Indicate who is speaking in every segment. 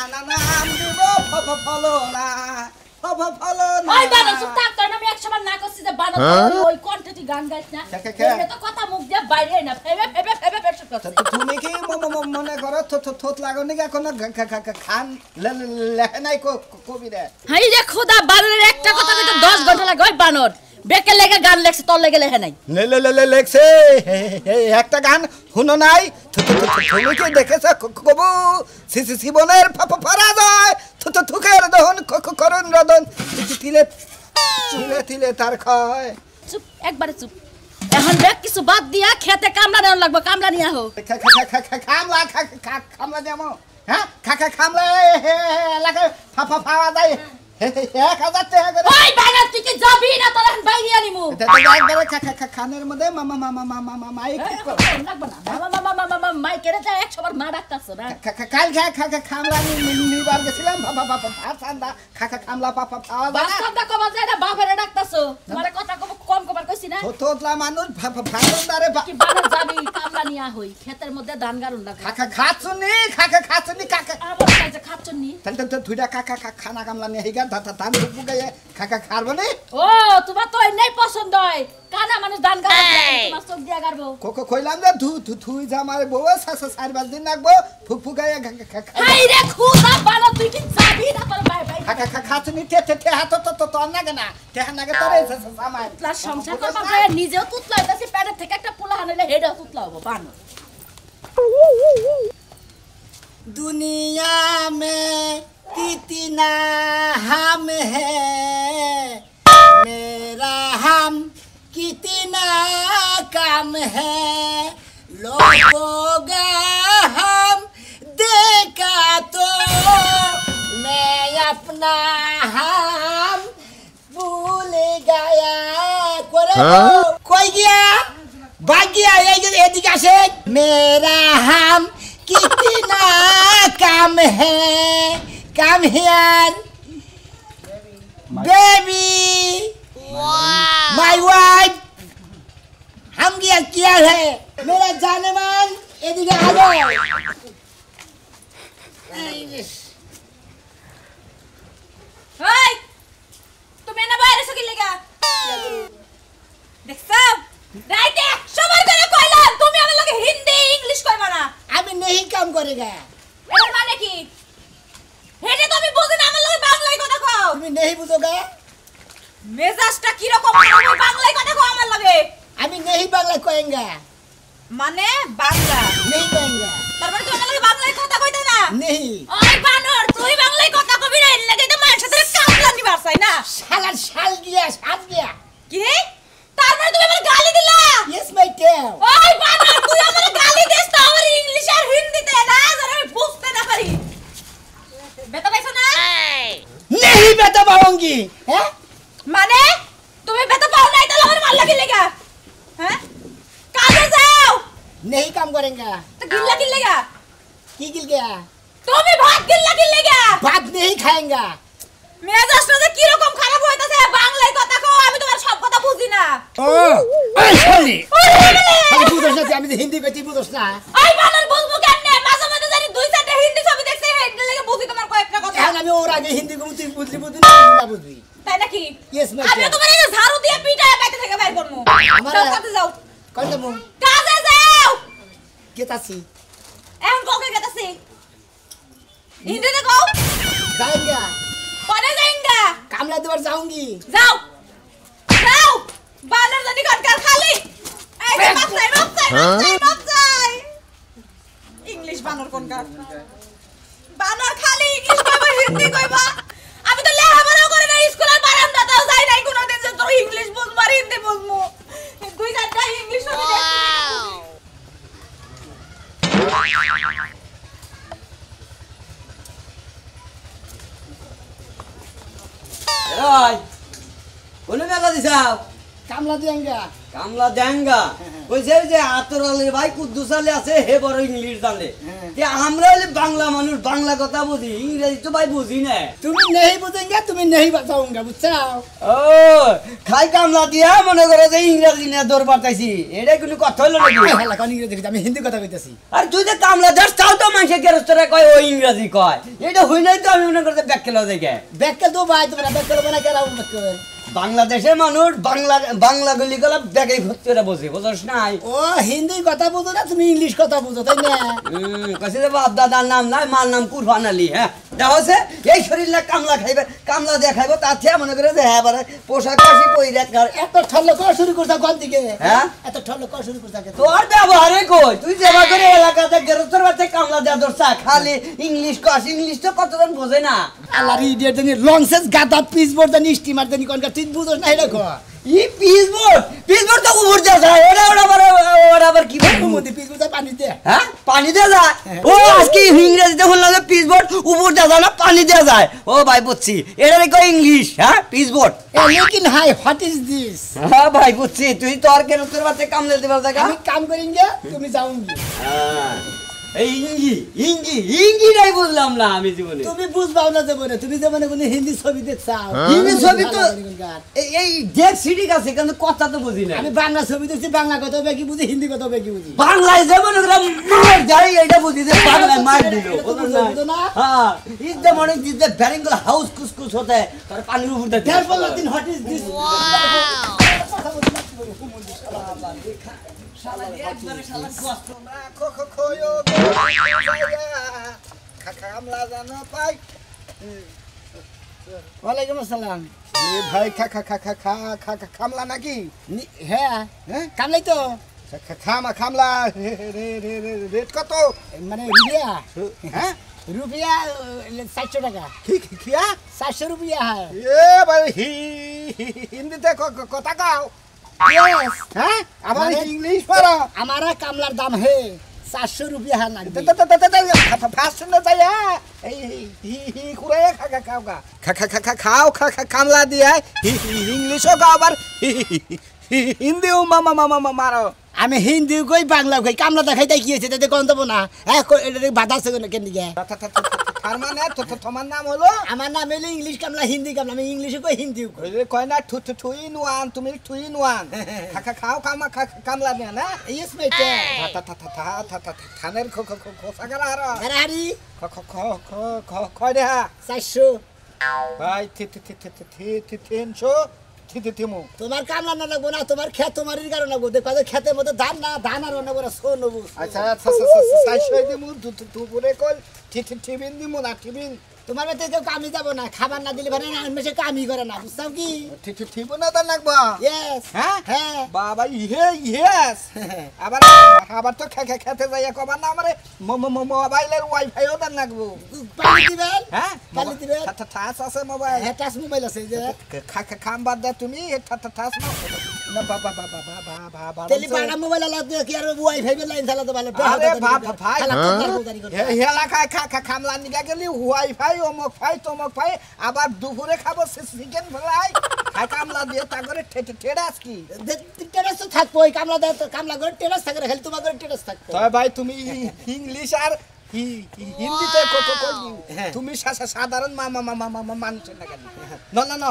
Speaker 1: না না নাম দিব ফলো না ফলো না
Speaker 2: ওই বানর চুপ থাক তোর আমি একবার না করছি যে বানর ওই কন্টেন্ট গান গাইছ না এটা তো কথা মুখ দিয়ে বাইরে না ফেবে বেশ করছ
Speaker 1: তুমি কি মনে করো থোত লাগনি এখন খান লেখে নাই কবি রে
Speaker 2: হাই রে খোদা বানরের একটা কথা কইতে 10 ঘন্টা লাগে ওই বানর বেকে লেগে গান লেখছে তোর লেগে লেখে নাই
Speaker 1: লেখছে একটা গান শুনো নাই তুমি কি দেখেছো কবু জীবনের পরাজয় থুকের দহন করুন রদন তিলে তিলে তার ক্ষয়
Speaker 2: চুপ একবারে চুপ এখন বেক কিছু বাদ দিয়া খেতে কামলা দেন লাগবে কামলা নিয়া হো
Speaker 1: খামলা দেমো হ্যাঁ খামলা লাগে ফাওয়া যায় 1000 টাকা করে
Speaker 2: ওই বানর তুই কি যাবি না তোর এখন বাইরে আনিমু
Speaker 1: একবারে খানের মধ্যে মাইক
Speaker 2: লাগবে না মাইকের যা 100 বার মা ডাকতাছ না
Speaker 1: কাল খামলা নিবার গেছিলাম ঠান্ডা খামলা পাওয়া যায়
Speaker 2: বাস কথা কবা যায় না বাপেরে ডাকতাছ তোমারে কথা কম কবার কইছি না
Speaker 1: তোতলা মানুষ ভান্ডারে
Speaker 2: কি বানর যাবি কামলা নিয়া হই ক্ষেতের মধ্যে ধান গারুন লাগবে
Speaker 1: খাচ্ছনি কাকা
Speaker 2: আবার কাজে খাচ্ছনি
Speaker 1: তাহলে ধুইডা খানা কামলা নিয়ে হিগা ধান বুগায়ে খারবো নি
Speaker 2: ও তোমার তো নাই পছন্দ হয় কানা মানুষ ধান গারবে তোমার চোখ দিয়া গারবো
Speaker 1: কইলাম যে ধুই জামার বউ 4-5 দিন লাগবো ফুগায়ে
Speaker 2: হাই রে খুদা বানর তুই কি যাবি না তোর ভাই
Speaker 1: খাচ্ছনি তে হাত তো নাগে না তে নাগে তোরে জামাই
Speaker 2: তুতলা সংসার করবা ভাই নিজেও তুতলা হইতাছি পেটের থেকে একটা পোলা হানলে হেডা তুতলা হবো বানর
Speaker 1: दुनिया में कितना हम है मेरा हम कितना कम है लोगों का हम देखा तो मैं अपना हम भूल गया कोई गया भाग गया ये दिखा मेरा हम कितना काम है come here baby my wife हम क्या है मेरा जानमान এদিকে आ जाओ
Speaker 2: এই তুমি না বাইরে সকি লাগা দেখছো রাইতে 100 বার করে কইলাম তুমি আমার লগে হিন্দি ইংলিশ কইবা না
Speaker 1: আমি नहीं काम करेगा
Speaker 2: এর মানে কি হেডে তুমি বুঝি না আমার লগে বাংলায় কথা কও
Speaker 1: তুমি नहीं बुझोगा
Speaker 2: মেজাজটা কি রকম তুমি বাংলায় কথা কও আমার লগে
Speaker 1: আমি नहीं बांग्ला कहेंगे
Speaker 2: মানে বাংলা
Speaker 1: नहीं कहेंगे
Speaker 2: তারপর তুমি আমার লগে বাংলায় কথা কইতে না
Speaker 1: नहीं
Speaker 2: ওই বানর তুই বাংলায় কথা কবি না এর লাগি তো মায়ের সাথে কামলা নিবার চাই না
Speaker 1: साल गया
Speaker 2: কি তারপর তুমি আমার গালি দিলা
Speaker 1: यस माय टेल
Speaker 2: ওই বানর তুই আমার গালি দিস তো আমার ইংলিশ আর হিন্দিতে না যারা আমি বুঝতে না পারি বেটা পাইছো না
Speaker 1: नहीं बता पाऊंगी हैं
Speaker 2: মানে তুমি বেটা পাও নাই তাহলে আমার মাল লাগি লাগা হ্যাঁ কাজে যাও
Speaker 1: नहीं काम करेंगे
Speaker 2: তো গিল্লা কি লাগা
Speaker 1: की गिल गया
Speaker 2: তুমি ভাত গিল্লা কি লাগা
Speaker 1: भात नहीं खाएंगे
Speaker 2: মেজাজটা যে কি রকম খারাপ হইতাছে বাংলায় কথা কও আমি তোমার সব কথা বুঝি না
Speaker 1: সরি আমি বুঝছ না আমি হিন্দি বেটি বুঝছ না
Speaker 2: ওই বানর বুঝবো কেমনে মাঝে মাঝে জানি 2-4টা হিন্দি ছবি দেখছি হেডে লাগে বুঝি তোমার কয়েকটা কথা
Speaker 1: এখন আমি ওর আগে হিন্দি বুঝি না বুঝি
Speaker 2: তাই নাকি
Speaker 1: ইয়েস ম্যাম
Speaker 2: আমি তোমার এই ঝাড়ু দিয়ে পিটায় বাইরে থেকে বাইর করব যাও কাজে যাও
Speaker 1: কই দেবো
Speaker 2: কাজে যাও
Speaker 1: কেতাছি
Speaker 2: এখন কোকে গেতাছি হিন্দিতে কও
Speaker 1: जाएंगे
Speaker 2: পরে যাইঙ্গা
Speaker 1: कामला देवर जाऊंगी
Speaker 2: যাও বানর জানি কার খালি এই যে বাচ্চাই ইংলিশ বানর কোনকার বানর খালি ইংলিশ কইবা হিন্দি কইবা আমি তো লেখাপড়া করে না স্কুলের বারান্দাতেও যাই নাই কোনোদিন যে তোর ইংলিশ বুঝবো আর হিন্দি বুঝবো 2-4টা ইংলিশ হবে
Speaker 3: Rồi, uno na la di sao?
Speaker 1: कामला देंगे
Speaker 3: কামলা দেঙ্গা কইছে যে আতর আলী ভাই কুদ্দুস আলী আছে হে বড় ইংলিশ জানে যে আমরা হলে বাংলা মানুষ বাংলা কথা বুঝি ইংরেজি তো ভাই বুঝি না
Speaker 1: তুমি নেই বুঝেঙ্গে তুমি নেই বাতাউঙ্গা বুঝছাও
Speaker 3: ও খাই কামলা দিয়া মনে করে যে ইংরেজি নিয়ে দৌড় পাঠাইছি এটা কোনো কথা হলো নাকি
Speaker 1: হালা কোন ইংরেজি কইতে আমি হিন্দি কথা কইতাছি
Speaker 3: আর তুই যে কামলা দাস তাও তো মানুষে গেরস্তরা কয় ও ইংরেজি কয় এটা হই নাই তো আমি মনে করতে ব্যাখ্যা লও দেখে
Speaker 1: ব্যাককে তো ভাই তোমরা ব্যাককে বনা কেরা ব্যাককে
Speaker 3: বাংলাদেশের মানুষ বাংলা গুলি গলা ব্যাগে ভর্তিরা বসে বুঝছ নাই
Speaker 1: ও হিন্দি কথা বুঝো না তুমি ইংলিশ কথা বুঝো তাই না
Speaker 3: কইছে যে বাপ দাদার নাম নাই মার নাম কুরবান আলী হ্যাঁ দেখছে এই শরীর না কামলা খাইবে কামলা দিয়ে খাইবো তাতে মনে করে যে হ্যাঁ বারে পোশাক কাশি পইরা
Speaker 1: এত ঠল্লো করা শুরু করছ কোন দিকে
Speaker 3: হ্যাঁ
Speaker 1: এত ঠল্লো করা শুরু করছ কে
Speaker 3: তোর ব্যবহারে কই তুই যেবা করে এলাকাতে গেরস্তর বাচ্চা কামলা দেয়া দরছা খালি ইংলিশ কস ইংলিশ তো কতজন বোঝে না
Speaker 1: আল্লাহর ইডিয়েট জানি লং সেন্স গাদা পিস বোর্ড জানি স্টিমার জানি কোন তুই বুঝছ না এটা কো
Speaker 3: ই পিসবোর্ড তো উপর যা যায় ওরা আবার কি বলবো
Speaker 1: মধ্যে পিস বোর্ড পানি দে
Speaker 3: হ্যাঁ পানি দেয়া যায় ও আজকে ইংরেজিতে বললাম যে পিসবোর্ড উপর দেয়া যায় না পানি দেয়া যায় ও ভাই বুঝছি এটা কই ইংলিশ হ্যাঁ পিসবোর্ড
Speaker 1: लेकिन हाय व्हाट इज दिस
Speaker 3: হ্যাঁ ভাই বুঝছি তুই তো আর কেন তোর বাচ্চা কামলে দিবার জায়গা
Speaker 1: আমি কাম করেंगे তুমি যাওঙ্গি
Speaker 3: এই ইঙ্গি নাই বুঝলাম না আমি জীবনে
Speaker 1: তুমি বুঝবাও না জীবনে তুমি জীবনে কোন হিন্দি ছবি দেখছাও
Speaker 3: হিন্দি ছবি তো এই দেখ সিডি আছে কিন্তু কথা তো বুঝি না
Speaker 1: আমি বাংলা ছবি দেখছি বাংলা কথা বেকি বুঝি হিন্দি কথা বেকি বুঝি
Speaker 3: বাংলায় যেমন মার যাই এটা বুঝি যে বাংলায় মার দিল বুঝো না হ্যাঁ is the morning is the ভেরিঙ্গল হাউস কুসকুস হতে তার পানির উপর দিয়ে
Speaker 1: দেড় বল দিন হোয়াট ইজ দিস
Speaker 3: শালা একবারে শালা কষ্ট
Speaker 1: খোয়ো কামলা জানো পাই ওয়ালাইকুম আসসালাম এ ভাই কামলা নাকি হ্যাঁ হ্যাঁ কামলাই তো কামলা রেট কত মানে রুপিয়া হ্যাঁ रुपया 700 টাকা কিয়া 700 रुपया है ए भाई हिंदी কথা কাও यस हां আবার इंग्लिश পড়ো हमारा কামলার দাম है 700 रुपया है লাগবে ফাস্ট না তাইয়া এই কুরে খাও কামলা দিয়া ইংলিশও গাও আবার হিন্দিও মারো আমি হিন্দি কই বাংলা কই কামলা দেখাই তাই কি হইছে তাতে কোন দেব না এটা বাধা আছে কেন দিকে তার মানে তোমার নাম হলো আমার নাম হলো ইংলিশ কামলা হিন্দি কামলা আমি ইংলিশে কই হিন্দি কই না টু ইন ওয়ান তুমি টু ইন ওয়ান খাও কামলা নে না ইয়েস মেটে থানের খোসাগার আর আরে কই রে 400 ভাই 300 তোমার কামলা না লাগবো না তোমার ক্ষেত তোমারই কারণ লাগবো দেখো ক্ষেতের মধ্যে ধান আর অন্য করে শো নেবো আচ্ছা দুপুরে কল টিফিন দিব না টিফিন তোমার বাড়িতে কেউ কামি যাবো না খাবার না দিলে ভাই মেশে কামই করে না বুঝছো কি টিফিন না তো লাগবো ইয়েস হ্যাঁ হ্যাঁ বাবা ইয়েস আবার তো খেতে যাই কবার না আমারে মোবাইলের ওয়াইফাইও দান লাগবো পানি দিবেন হ্যাঁ পানি দিবেন টাচ আছে মোবাইল হ্যাঁ টাচ মোবাইল আছে যে খাম বাদ দে তুমি টাচ না বাবা তেলি পাড়া মোবাইল লাগবে কি আর ওয়াইফাই লাইন চালাতে ভালো আরে ভাই হেলা খামলা নিগা গেলি ওয়াইফাই অমক ফাই তমক ফাই আবার দুপুরে খাবো চিকেন ফ্রাই কামলা দিয়ে তা করে টেরাস কি টেরাস তো থাকবো ওই কামলা দিয়ে কামলা করে টেরাস থাকে খালি তোমার করে টেরাস থাকতো তবে ভাই তুমি ইংলিশ আর হিন্দিতে তুমি সাধারণ মানুষ না কেন না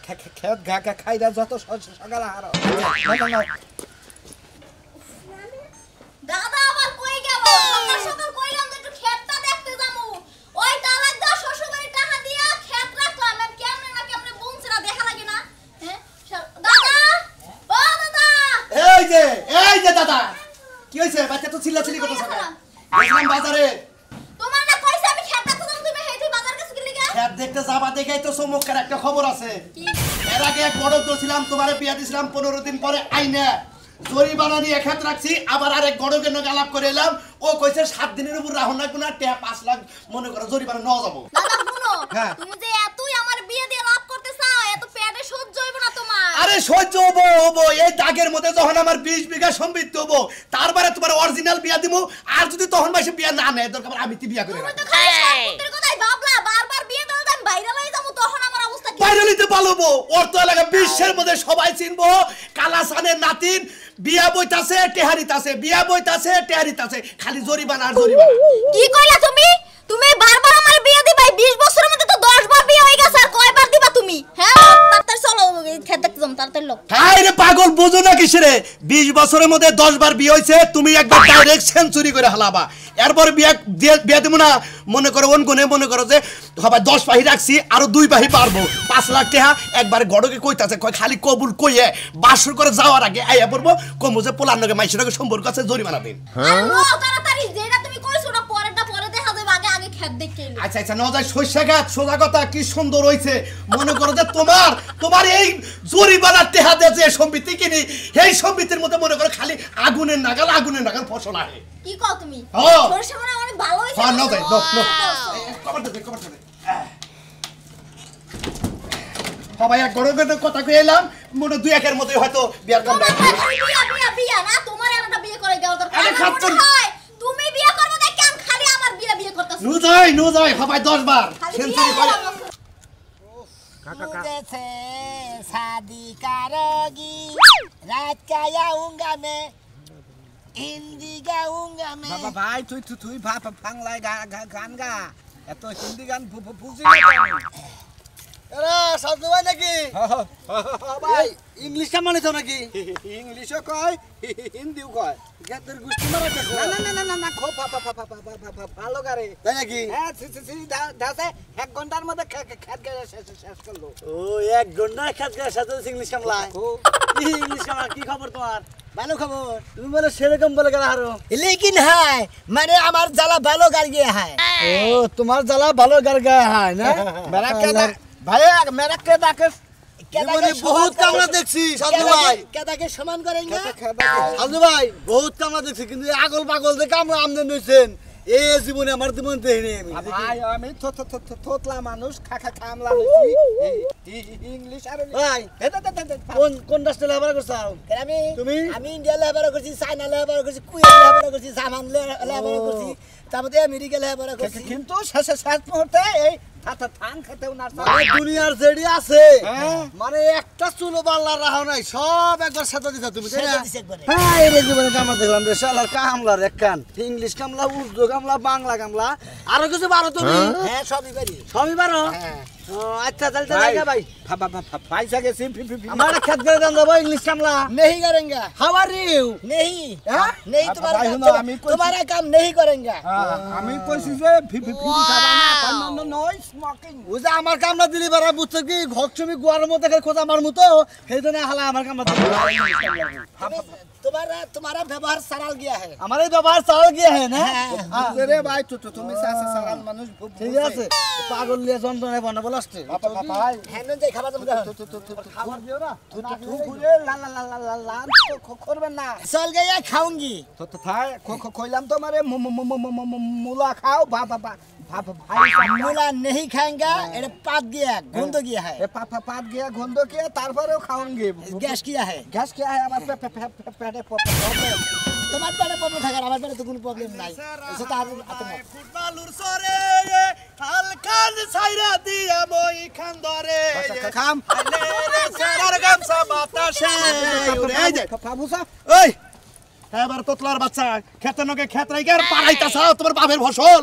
Speaker 1: খেত খাইরা যত সকাল আহার
Speaker 2: দাদা আবার কই গেল সকাল সকাল কইলাম যে একটু ক্ষেতটা দেখতে যামু ওই তালাক দা শ্বশুরবাড়ি টাকা দিয়া ক্ষেত রাখলাম আমি কেমনে না কেমনে বুনছিনা দেখা লাগে না হ্যাঁ দাদা ও দাদা
Speaker 1: এই যে দাদা কি হইছে বাচ্চা তো চিল্লাচিল্লি করতেছ না গেলাম বাজারে
Speaker 2: তোমার না কইছে আমি ক্ষেত দেখতে যাম তুমি হেইতে বাজার কাছে গেলি কে
Speaker 1: ক্ষেত দেখতে যাবা দেখাই তো চমৎকার একটা খবর আছে
Speaker 2: কি
Speaker 1: এর আগে এক বড় দছিলাম তোমারে বিয়া দিছিলাম 15 দিন পরে আইনা জরিমানা নিয়ে ক্ষেত রাখছি আবার আরেক গড়কে নগালাপ করে এলাম ও কইছে 7 দিনের উপর রাহো না কোনা 5 লাখ মনে করো জরিমানা নাও যাব
Speaker 2: দাদা শুনো তুমি যে এতই আমার বিয়ে দিয়ে লাভ করতে চাও এত পেটে সহ্য হইব না তোমার
Speaker 1: আরে সহ্য হবো এই দাগের মধ্যে যখন আমার 20 বিঘা সম্পত্তি হবো তারপরে তোমার অরিজিনাল বিয়া দিমু আর যদি তখন মাসে বিয়া না নেয় দরকার আমি তি বিয়া করে রাখব
Speaker 2: তুমি তো খালি সম্পত্তির কথাই ভাবলা বারবার বিয়ে দাও আমি বাইরে লই যাবো তখন আমার অবস্থা কি
Speaker 4: বাইরেলিতে পালবো ওর তো এলাকা বিশ্বের মধ্যে সবাই চিনবো কালাসানের নাতিন বিয়া বইতাছে টেহারিতাছে বিয়া বইতাছে টেহারিতাছে খালি জরিমানা আর জরিমানা
Speaker 2: কি কইলা তুমি তুমি বারবার আমার বিয়ে দিবা 20 বছরের মধ্যে তো 10 বার বিয়ে হয়ে গেছে আর কয়বার দিবা তুমি হ্যাঁ তাড়াতাড়ি চলো খেতে দেখতে যাম তাড়াতাড়ি লোক
Speaker 4: হাই রে পাগল বুঝো না কিসেরে 20 বছরের মধ্যে 10 বার বিয়ে হইছে তুমি একবার ডাইরেক্ট সেঞ্চুরি করে হালাবা এরপর বিয়া দেব না মনে করো অনগুনে মনে করো যে হবে 10 পাহি রাখছি আর 2 পাহি পারবো 5 লাখ টাকা একবার গড়কে কইতাছে কই খালি কবুল কইয়ে বাসর করে যাওয়ার আগে আইয়া পড়বো কমু যে পোলার নগে মাইশের সম্পর্ক আছে জরিমানা দিন
Speaker 2: তাড়াতাড়ি যেটা তুমি কইছো না পরেরটা পরে দেখা যাবে আগে আগে খেত দেখে
Speaker 4: আচ্ছা আচ্ছা নজায় শস্য গাছ সোজা কথা কি সুন্দর হইছে মনে করো যে তোমার এই জরিমানার টেহা দিয়ে যে সম্পত্তি কিনি এই সম্পত্তির মধ্যে মনে করো খালি আগুনের নাগাল ফসল আহে
Speaker 2: কি কও তুমি
Speaker 4: হ্যাঁ।
Speaker 2: সরষে মানে অনেক ভালো হইছে
Speaker 4: হ্যাঁ নজায় কভার দে সবাই এক গড় গড় কথা কই এলাম মনে দুই একের মধ্যে হয়তো বিয়ার কাম
Speaker 2: বিয়া না তোমার একটা বিয়ে করে দেওয়া দরকার
Speaker 4: আরে খাচ্চর
Speaker 2: তুমি বিয়ে করবে না কেন খালি আমার বিয়ে করতেছ
Speaker 4: নু যাই সবাই 10 বার সেঞ্চুরি করে
Speaker 1: मुझे से शादी करोगी रात का आऊंगा मैं हिंदी गाऊंगा मैं
Speaker 5: বাবা ভাই তুই বাংলায় গান গা এত হিন্দি গান বুঝি না
Speaker 3: এরা সাধু ভাই নাকি
Speaker 5: ভাই
Speaker 3: ইংলিশটা মানে তো নাকি
Speaker 5: ইংলিশও কয় হিন্দিও কয়
Speaker 3: গেদের গুষ্টি মারা দেখো
Speaker 5: না খুব ভালো গারে
Speaker 3: তাই নাকি
Speaker 5: হ্যাঁ দাসে 1 ঘন্টার মধ্যে খেত গেলে শেষ করলো
Speaker 3: ও 1 ঘন্টা খেত গেলে সাথে ইংলিশ কামলায় কি ইংলিশ কামলা কি খবর তোমার
Speaker 5: ভালো খবর
Speaker 3: তুমি বলে সেরকম বলে গেল হারো
Speaker 1: लेकिन है मैंने हमार जला बालो कर गया है
Speaker 3: ও তোমার জ্বালা ভালো গার গায়ে হয় না
Speaker 5: मेरा केदा भाई मेरा केदा के
Speaker 3: জীবনে বহুত কামলা দেখছি সাধু ভাই
Speaker 1: क्या के समान करेंगे
Speaker 3: সাধু ভাই বহুত কামলা দেখছি কিন্তু আগল পাগল যে কামলা আমদানি হইছেন এই জীবনে আমার জীবন দেখিনি আমি
Speaker 5: ভাই আমি থোতলা মানুষ খামলা লইছি ইংলিশ আর
Speaker 3: ভাই কোন রাষ্ট্রে লেবার করছাও
Speaker 1: আমি
Speaker 3: তুমি?
Speaker 1: আমি ইন্ডিয়া লেবার করছি চায়না লেবার করছি কুয়েত লেবার করছি জামান লেবার করছি তারপরে আমেরিকা লেবার করছি
Speaker 5: কিন্তু শেষ মুহূর্তে এই থান খেতেও না
Speaker 3: মানে দুনিয়ার যেডি আছে
Speaker 5: হ্যাঁ।
Speaker 3: মানে একটা চুলো বাল্লার রাহা নাই সব একবার সাথে দিছা তুমি তাই না
Speaker 1: সেটা দিছে একবারে।
Speaker 3: হ্যাঁ এই জীবনে কামলা দেখলাম রে শালার কামলার এক কান ইংলিশ কামলা উর্দু কামলা বাংলা কামলা আরো কিছু পারো তুমি
Speaker 1: হ্যাঁ সবই পারি
Speaker 3: সবই পারো
Speaker 1: হ্যাঁ
Speaker 3: ও আচ্ছা চলতে লাগা ভাই
Speaker 5: পয়সা গেছি
Speaker 3: আমার খেত করে দেন দেবো ইংলিশ কামলা
Speaker 1: नहीं करेंगे
Speaker 3: হাউ আর ইউ
Speaker 1: नहीं
Speaker 3: হ্যাঁ
Speaker 1: नहीं
Speaker 5: भाई,
Speaker 1: तुम्हारा
Speaker 5: ना, আমি কইছি-
Speaker 1: तुम्हारा काम नहीं करेंगे
Speaker 5: আমি কইছি যে খাবা না নয় স্মোকিং
Speaker 3: ও যে আমার কামলা দিলি বারা বুঝছো কি ঘকছমি গুয়ার মতো করে খোঁজা আমার মতো সেই জন্য হালা আমার কামলা দিলি
Speaker 1: तुम्हारा व्यवहार सरल गया है
Speaker 3: আমার এই ব্যবহার চাল গিয়ে হ্যাঁ না
Speaker 5: রে ভাই তুমি সারাল মানুষ
Speaker 3: ঠিক আছে পাগল লিয়ে যন্ত্রণায় বানাবো লাস্টে
Speaker 5: ভাই
Speaker 1: হ্যাঁ না যাই খাবার দাও
Speaker 5: খাবার দিও না ঘুরে লা করবেন না
Speaker 1: चल गया खाऊंगी
Speaker 5: তো ভাই কইলাম তোমারে মুলা খাও ভাই
Speaker 1: मूला नहीं खाएंगे ये पात गया गंद गया है
Speaker 5: এ পাত গিয়া গন্ধ কে তারপরেও খাওয়াঙ্গে
Speaker 1: गैस किया है
Speaker 5: গ্যাস কে হয় আমার পেটে প্রবলেম
Speaker 1: তোমার পেটে প্রবলেম থাকে আমার পেটে তো কোনো প্রবলেম নাই এসে তো আর
Speaker 4: ফুটবলুর সরে হালকান ছাইরা দিয়া মই খান্দরে
Speaker 5: খাম
Speaker 4: আলে রে সারার গামছা বাতাসে এই যে
Speaker 5: ফাবুসা
Speaker 4: ওই এবার তোতলার বাচ্চা খেতে নকে খেত রাইকে আর পাড়াইতাছ তোমার বাপের ফসল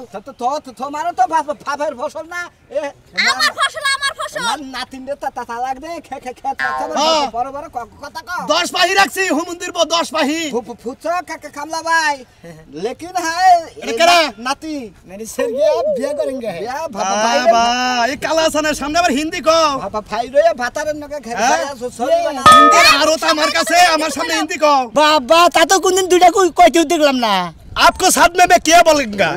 Speaker 5: তোমারও তো ভাবের ফসল না এ
Speaker 2: আমার ফসল
Speaker 5: নাতিনরে তা লাগবে খেত
Speaker 4: হ্যাঁ।
Speaker 5: বড় বড় কথা কও
Speaker 4: 10 পাহি রাখছি হুমন্দির 10 পাহি
Speaker 5: ফুচো কামলা ভাই लेकिन है
Speaker 4: এটা কেডা?
Speaker 5: नाती
Speaker 1: नहीं सर गया बिया करेंगे
Speaker 5: या
Speaker 4: ভাই ভাই এই কালাসানের সামনে আবার হিন্দি কও
Speaker 5: भाई रे भाताরের নকে
Speaker 4: হ্যাঁ?
Speaker 5: সরি
Speaker 4: হিন্দি আরো তো আমার কাছে আমার সামনে হিন্দি কও
Speaker 1: बाबा ता तो कुछ दिन दुटा कोई कोई देखलाम ना
Speaker 4: आपको साथ में मैं क्या बोलूंगा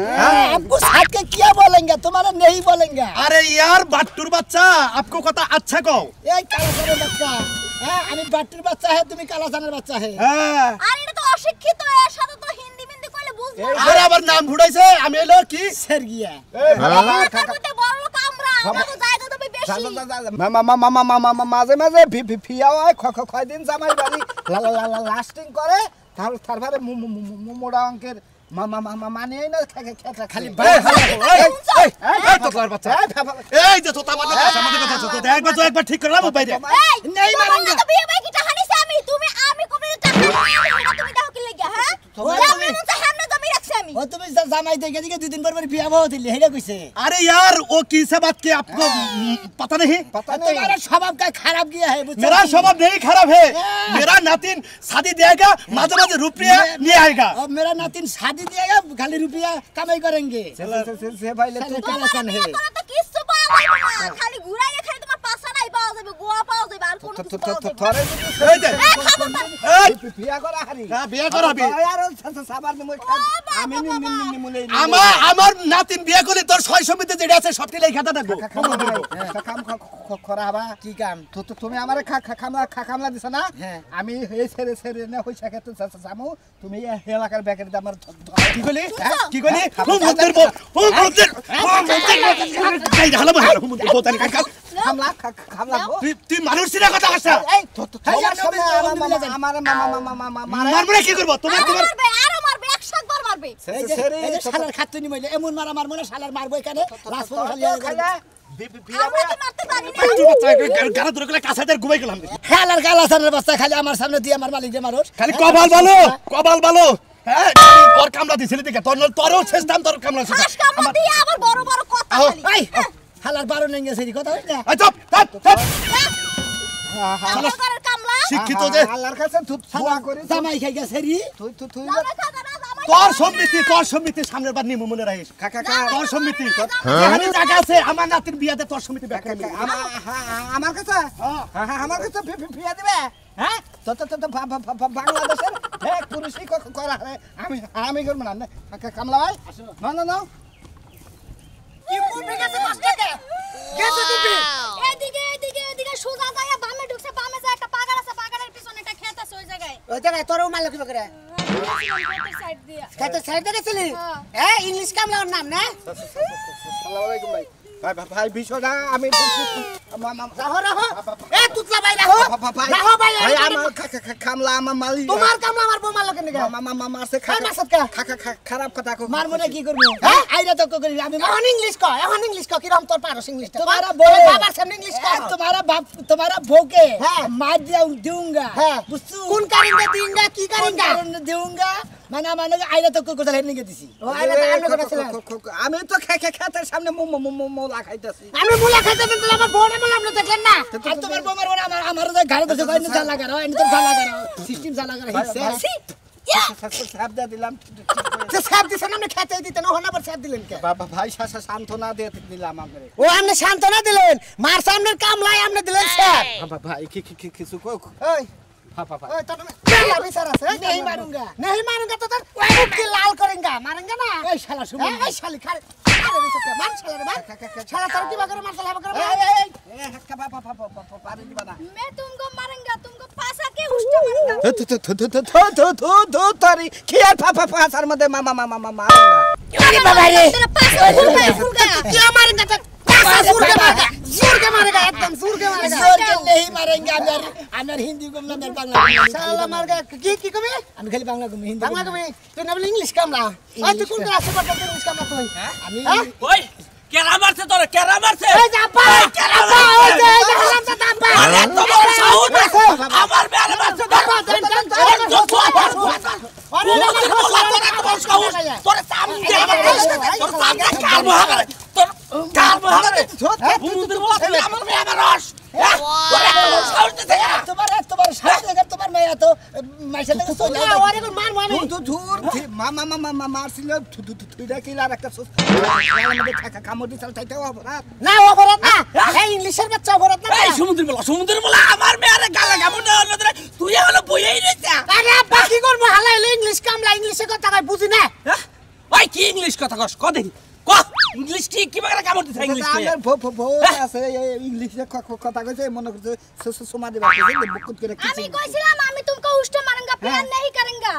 Speaker 1: आपको साथ के क्या बोलेंगे तुम्हारा नहीं बोलेंगे
Speaker 4: अरे यार बाट्टुर बच्चा आपको कथा अच्छा कहो
Speaker 1: ये कालासाনের বাচ্চা হ্যাঁ আমি বাট্টির বাচ্চা है তুমি কালাসানের বাচ্চা है
Speaker 4: হ্যাঁ
Speaker 2: আর এটা তো অশিক্ষিত এর সাথে তো হিন্দি মিন্দি কইলে বুঝবো না
Speaker 4: আরে আবার নাম ভুড়াইছে আমি এলো কি
Speaker 1: सर गया
Speaker 2: তারপরে বড় লোক আমরা আমাদের জায়গা তো বেশি
Speaker 5: মাঝে মাঝে ফিয়া হয় কয়দিন জামাই বাড়ি লাস্টিং করে তারপরে মোড়া অঙ্কের
Speaker 1: মানে না খালি
Speaker 4: এই তো তোর বাচ্চা এই যে তোতা মানে আমাদের কথা তো একবার তো একবার ঠিক করলাম বাইরে
Speaker 1: নেই মারেঙ্গা
Speaker 2: তো বিয়ে ভাই কি টাকা নিছে আমি তুমি আমি কবে টাকা তুমি দাও কি লাগা হ্যাঁ আমি মন তো সামনে জমি রাখছি আমি
Speaker 3: ও তুমি জামাই দেখে দিকে 2 দিন পর বিয়া বাও দিলে হেডা কইছে
Speaker 4: अरे यार वो किस बात के आपको पता नहीं
Speaker 3: तुम्हारा स्वभाव का खराब किया है
Speaker 4: मेरा स्वभाव नहीं खराब है मेरा नातिन शादी देगा माঝে माঝে रुपया ले आएगा
Speaker 3: अब मेरा नातिन शादी देगा खाली रुपया कमाई करेंगे
Speaker 1: से भाई ले
Speaker 3: साले टेंशन है
Speaker 2: তোরা তো কিছু পাওয়া যাবে না খালি ঘুরাইলে খালি তোমার পাছা নাই পাওয়া যাবে গোয়া পাওয়া যাবে আর কোনো কিছু পাওয়া যাবে
Speaker 1: থরে
Speaker 4: এই দে এই
Speaker 1: বিয়া করা হারি
Speaker 4: না বিয়ে করাবি
Speaker 1: আর সাবার নিমু আমি নিমুলে
Speaker 4: আমার নাতিন বিয়ে করলে তোর 600 মিতে যেটা আছে সবটি লেখাটা রাখবো
Speaker 1: কাম করা হবা
Speaker 3: কি কাম
Speaker 1: তো তুমি আমারে খামলা দিছ না আমি এই ছেড়ে না হইছে তো জামু তুমি এই এলাকার ব্যাকের আমার
Speaker 4: কি কইলি কি কইলি হুমুদের এই হালা মার হুমুদের বোতানি কাকা
Speaker 1: খামলা
Speaker 4: তুই মানুষ সিরা কথা কইছ
Speaker 1: এই তো আমার
Speaker 4: মারবো কি করব তোমার
Speaker 2: মারবে আরো মারবে 100 বার মারবে
Speaker 3: এই যে শালার খাতুনি মইলে এমন মারা মারবো না শালার মারবো এখানে রাজপথ খালি
Speaker 2: আমরা তো মারতে পারি না
Speaker 4: তুই বাচ্চা গানা ধরে গেলে কাছাদের ঘুমাই গেলাম
Speaker 3: খেলার গালাসানের বস্তা খালি আমার সামনে দিয়ে আমার মালিক যে মানুষ
Speaker 4: খালি কপাল ভালো হ্যাঁ তোর কামলা দিছিলি দেখে তোরও শেষ দাম তোর কামলা শেষ
Speaker 2: আজকে আমরা দিয়ে আবার বড় বড় কথা বলি
Speaker 3: হালার 12 নেঙ্গে সেরি কথা হই না
Speaker 4: চুপ
Speaker 2: আমার ঘরের কামলা
Speaker 4: শিক্ষিত যে
Speaker 1: আল্লাহর কাছে দোয়া করি
Speaker 3: জামাই খাই গেছে সেরি
Speaker 1: তুই
Speaker 2: জামাই খাবে না জামাই
Speaker 4: তোর সমিতি সামনের বার নিমু মনে রাখিস তোর সমিতি যেখানে জায়গা আছে আমার নাতির বিয়াতে তোর সমিতি ব্যাখ্যা নেই
Speaker 1: আমার কাছে আমার কাছে বিয়া দিবে হ্যাঁ তো বাংলাদেশের এক পুরুষই করা হয় আমি করব না কামলা ভাই না
Speaker 2: কি করবে গেছে মাস্টারকে গেছে তুমি এদিকে সোজা যায় বামে ঢুকছে বামে যায় একটা পাগার আছে পাগারের পিছনে একটা ক্ষেত আছে ওই জায়গায়
Speaker 3: ওই জায়গায় তোরও মাল কি করে
Speaker 2: সাইড দিয়া
Speaker 3: খেতে সাইড দেখেছিলি ইংলিশ কামলা ওর নাম না
Speaker 1: আসসালামু আলাইকুম ভাই বিষয়টা আমি
Speaker 3: রাহো এ তুতলা ভাই রাহো ভাই
Speaker 1: আমার কামলা আমার মালি
Speaker 3: তোমার কামলা আমার বউ মারলো কেন
Speaker 1: মারছে খারাপ কথা
Speaker 3: মার মনে কি করব আইরা তো করি আমি এখন ইংলিশ ক কিরম তোর পারস ইংলিশ তোমারা বাবার সামনে ইংলিশ ক তোমারা ভোকে মার दूंगा বুঝছো কোন কারিন্দা দিঙ্গা কি কারিন্দা दूंगा মানে আইরা তো কথা হেড নিয়ে দিছি ও আইরা তো আমনে কথা ছিল
Speaker 1: আমি তো খেতের সামনে মোলা খাইতাছি
Speaker 3: আমি মোলা খাইতাছি তো আমার বউরে মোলা আপনি দেখলেন না আর তোমার বউ মারবো না আমার যে ঘরে বসে কইনি জাল লাগা রাও এনে তো জাল লাগা রাও সিস্টেম জাল লাগা হিসে
Speaker 1: সাপ দা দিলাম
Speaker 3: তো সাপ দিছ না আমি খেতে দিতে না হনা পর সাপ দিলেন কে
Speaker 1: বাবা ভাই সান্ত্বনা দিয়ে দিলাম আমাকে
Speaker 3: ও আপনি সান্ত্বনা দিলেন মার সামনের কামলাই আপনি দিলেন সাপ
Speaker 1: বাবা ভাই কিছু কই
Speaker 3: এই ओए तो मैं বিচার আছে नहीं मारूंगा तो তোর মুখকে লাল করেঙ্গা মারেঙ্গা না এই শালা শুন এই শালি খারে আরে বিচতে মার শালা রে মার শালা তোর কি বাগরে মার শালা বাগরে
Speaker 1: এই হক্কা বাবা পারে দিবা না
Speaker 2: मैं तुमको मारूंगा तुमको पासा के उष्ट मारूंगा
Speaker 1: তো তারি কি আর পাসার মধ্যে মামা মারেঙ্গা
Speaker 3: अरे बाबा रे
Speaker 2: तेरा पासा फूल गया
Speaker 3: क्या मारेंगा तो पासा जोर के मारेगा एकदम जोर के नहीं मारेंगे আমার হিন্দি কম না মের বাংলা শালা মারগা কি কমে আমি খালি বাংলা কমে হিন্দি বাংলা কমে তুই না বলে ইংলিশ কামলা আর তুই কোন ক্লাসে পড়তে ইংলিশ কামলা তুই আমি
Speaker 5: ওই কেরা মারছে তোরে কেরা মারছে
Speaker 3: এই জাপা ওই যে হালাম তো দাপা
Speaker 5: আরে তোমার সাউন্ড আমার বেয়ারে মারছে
Speaker 3: দাপা দেন
Speaker 5: তোরে সামনে তোর সামনে কাল মহারে তোর কাল মহারে ভূমিদের বলা আমার বেয়ারে রস
Speaker 3: তোমার সাহস দেখে তোমার মেয়ে তো মাইসা লাগে তো না আরে মার মার
Speaker 1: ধুর মামা মারছিল তুইটা কিলার একটা আমাদের কামড় দিছাল তাইতেও অপরাধ
Speaker 3: না অপরাধ না এই ইংলিশের বাচ্চা অপরাধ না
Speaker 5: এই সমুদ্র বলা আমার বেয়ারে গালে গামু না হলো তুই হলো বইই নিছা
Speaker 3: আরে বাকি করব হালাইলে ইংলিশ কামলা ইংলিশে কথা কই বুঝি না
Speaker 5: ওই কি ইংলিশ কথা কস ক দেখি ক ইংলিশ কি বাগরা কামড় দিছ ইংলিশ
Speaker 1: আমার বউ আছে ইংলিশে কথা কইছে মনে করছে সুমা দিবা বুকুত করে
Speaker 2: আমি কইছিলাম আমি तुमको उष्ट मारूंगा प्यार नहीं करूंगा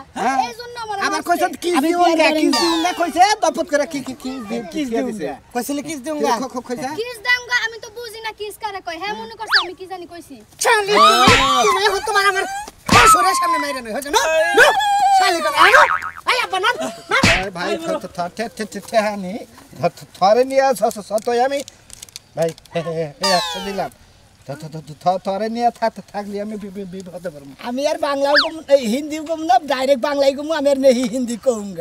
Speaker 2: এই জন্য
Speaker 1: আমার কইছে কি দিউঙ্গা কইছে দপত করে কি দিছে
Speaker 3: কইছিলে কিস দিউঙ্গা
Speaker 1: কইছে
Speaker 2: কিস দাঙ্গা আমি তো বুঝি না কিস করে কই হ্যাঁ মনে করছ আমি কি জানি কইছি
Speaker 3: শালি তুমি এখন তোমার আমার সরে সামনে মাইরা নই হচ্ছে না শালি কথা এই আব্বা না
Speaker 1: ভাই ঠেহানি থরে নিয়ে সতই আমি ভাই 100 দিলাম থরে নিয়ে থাকলে আমি বিপদে পড়ব
Speaker 3: আমি আর বাংলাও কম হিন্দিও কম না ডাইরেক্ট বাংলাই কম আমি আর নেহি হিন্দি কমগা